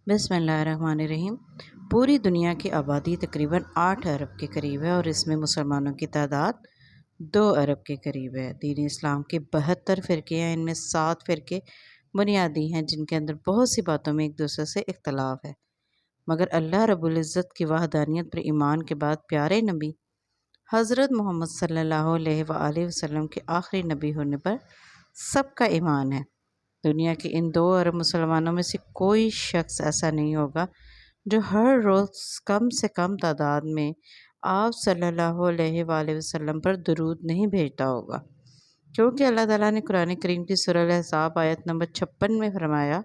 بسم اللہ الرحمن الرحیم۔ پوری دنیا کی آبادی تقریباً 8 ارب کے قریب ہے اور اس میں مسلمانوں کی تعداد 2 ارب کے قریب ہے۔ دین اسلام کے 72 فرقے ہیں، ان میں 7 فرقے بنیادی ہیں جن کے اندر بہت سی باتوں میں ایک دوسرے سے اختلاف ہے، مگر اللہ رب العزت کی وحدانیت پر ایمان کے بعد پیارے نبی حضرت محمد صلی اللہ علیہ وآلہ وسلم کے آخری نبی ہونے پر سب کا ایمان ہے۔ دنیا کے ان 2 ارب مسلمانوں میں سے کوئی شخص ایسا نہیں ہوگا جو ہر روز کم سے کم تعداد میں آپ صلی اللہ علیہ وآلہ وسلم پر درود نہیں بھیجتا ہوگا، کیونکہ اللہ تعالیٰ نے قرآن کریم کی سورہ الاحزاب آیت نمبر 56 میں فرمایا،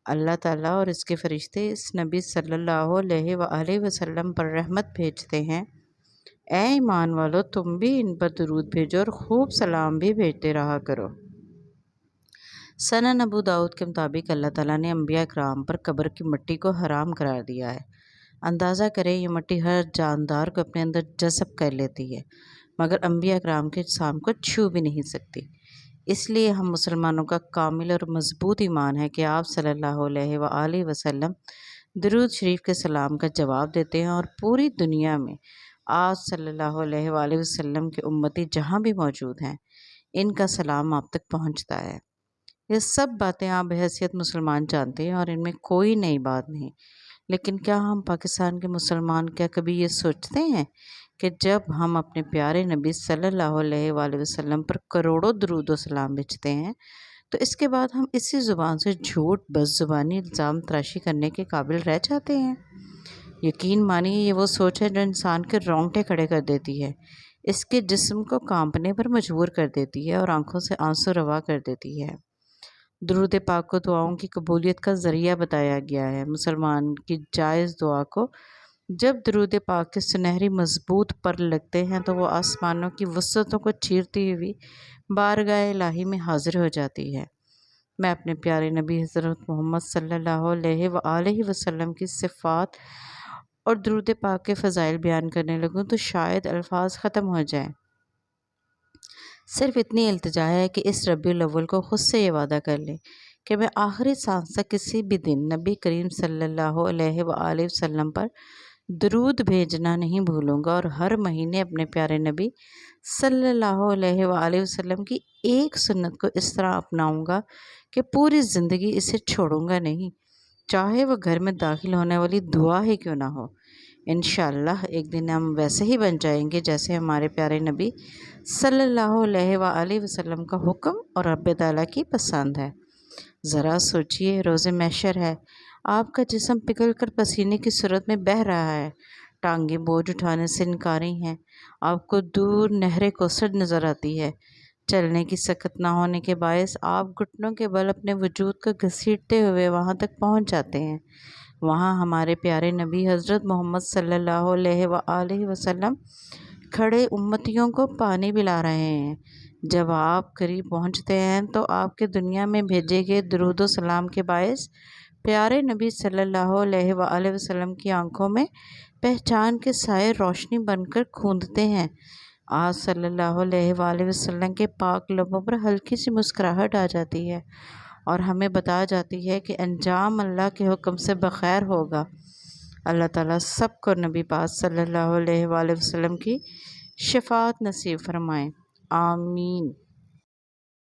اللہ تعالیٰ اور اس کے فرشتے اس نبی صلی اللہ علیہ وآلہ وسلم پر رحمت بھیجتے ہیں۔ اے ایمان والو، تم بھی ان پر درود بھیجو اور خوب سلام بھی بھیجتے رہا کرو۔ سنن ابو داؤد کے مطابق اللہ تعالیٰ نے انبیاء اکرام پر قبر کی مٹی کو حرام قرار دیا ہے۔ اندازہ کریں یہ مٹی ہر جاندار کو اپنے اندر جذب کر لیتی ہے، مگر انبیاء اکرام کے جسام کو چھو بھی نہیں سکتی۔ اس لیے ہم مسلمانوں کا کامل اور مضبوط ایمان ہے کہ آپ صلی اللہ علیہ وآلہ وسلم درود شریف کے سلام کا جواب دیتے ہیں، اور پوری دنیا میں آپ صلی اللہ علیہ وآلہ وسلم کے امتی جہاں بھی موجود ہیں ان کا سلام آپ تک پہنچتا ہے۔ یہ سب باتیں آپ بحیثیت مسلمان جانتے ہیں اور ان میں کوئی نئی بات نہیں، لیکن کیا ہم پاکستان کے مسلمان کیا کبھی یہ سوچتے ہیں کہ جب ہم اپنے پیارے نبی صلی اللہ علیہ وآلہ وسلم پر کروڑوں درود و سلام بھیجتے ہیں تو اس کے بعد ہم اسی زبان سے جھوٹ بد زبانی الزام تراشی کرنے کے قابل رہ جاتے ہیں؟ یقین مانیے یہ وہ سوچ ہے جو انسان کے رونگٹے کھڑے کر دیتی ہے، اس کے جسم کو کانپنے پر مجبور کر دیتی ہے اور آنکھوں سے آنسو روا کر دیتی ہے۔ درود پاک کو دعاؤں کی قبولیت کا ذریعہ بتایا گیا ہے۔ مسلمان کی جائز دعا کو جب درود پاک کے سنہری مضبوط پر لگتے ہیں تو وہ آسمانوں کی وسعتوں کو چیرتی ہوئی بارگاہ الہی میں حاضر ہو جاتی ہے۔ میں اپنے پیارے نبی حضرت محمد صلی اللہ علیہ وآلہ وسلم کی صفات اور درود پاک کے فضائل بیان کرنے لگوں تو شاید الفاظ ختم ہو جائیں۔ صرف اتنی التجا ہے کہ اس ربیع الاول کو خود سے یہ وعدہ کر لیں کہ میں آخری سانس تک کسی بھی دن نبی کریم صلی اللہ علیہ وآلہ وسلم پر درود بھیجنا نہیں بھولوں گا، اور ہر مہینے اپنے پیارے نبی صلی اللہ علیہ وآلہ وسلم کی ایک سنت کو اس طرح اپناؤں گا کہ پوری زندگی اسے چھوڑوں گا نہیں، چاہے وہ گھر میں داخل ہونے والی دعا ہی کیوں نہ ہو۔ انشاءاللہ ایک دن ہم ویسے ہی بن جائیں گے جیسے ہمارے پیارے نبی صلی اللہ علیہ وآلہ وسلم کا حکم اور رب تعالیٰ کی پسند ہے۔ ذرا سوچئے، روز محشر ہے، آپ کا جسم پگھل کر پسینے کی صورت میں بہہ رہا ہے، ٹانگیں بوجھ اٹھانے سے انکاری ہیں، آپ کو دور نہر کوثر نظر آتی ہے، چلنے کی سکت نہ ہونے کے باعث آپ گھٹنوں کے بل اپنے وجود کو گھسیٹتے ہوئے وہاں تک پہنچ جاتے ہیں۔ وہاں ہمارے پیارے نبی حضرت محمد صلی اللہ علیہ وآلہ وسلم کھڑے امتیوں کو پانی پلا رہے ہیں۔ جب آپ قریب پہنچتے ہیں تو آپ کے دنیا میں بھیجے گئے درود و سلام کے باعث پیارے نبی صلی اللہ علیہ وآلہ وسلم کی آنکھوں میں پہچان کے سائے روشنی بن کر کھوندتے ہیں۔ آپ صلی اللہ علیہ وآلہ وسلم کے پاک لبوں پر ہلکی سی مسکراہٹ آ جاتی ہے اور ہمیں بتا جاتی ہے کہ انجام اللہ کے حکم سے بخیر ہوگا۔ اللہ تعالیٰ سب کو نبی پاک صلی اللہ علیہ وآلہ وسلم کی شفاعت نصیب فرمائیں، آمین۔